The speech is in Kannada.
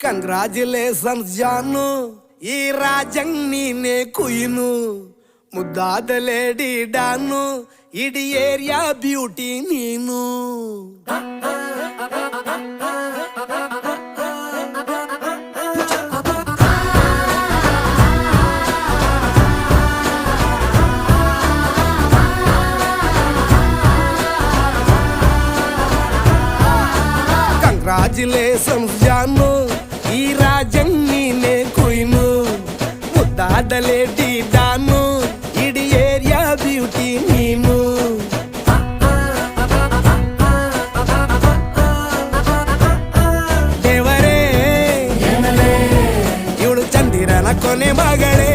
ಕಂಗ್ರಾಚುಲೇಷನ್ಸ್ ಜಾನು, ಈ ರಾಜಂಗ್ ನೀನೆ ಕುಯ್ನು, ಮುದ್ದಾದ ಲೇಡಿ ಡಾನು, ಇಡೀ ಏರಿಯಾ ಬ್ಯೂಟಿ ನೀನು. ಕಂಗ್ರಾಚುಲೇಷನ್ಸ್ ಜಾನು, ಈ ರಾಜಂಗ್ ನೀನೆ ಕುಯ್ನು, ಮುದ್ದಾದ ಲೇಡಿ ಡಾನು, ಇಡೀ ಏರಿಯಾ ಬ್ಯೂಟಿ ನೀನು. ದೇವರೇ ಇವಳು ಚಂದಿರನ ಕೊನೆ ಮಗಳೇ.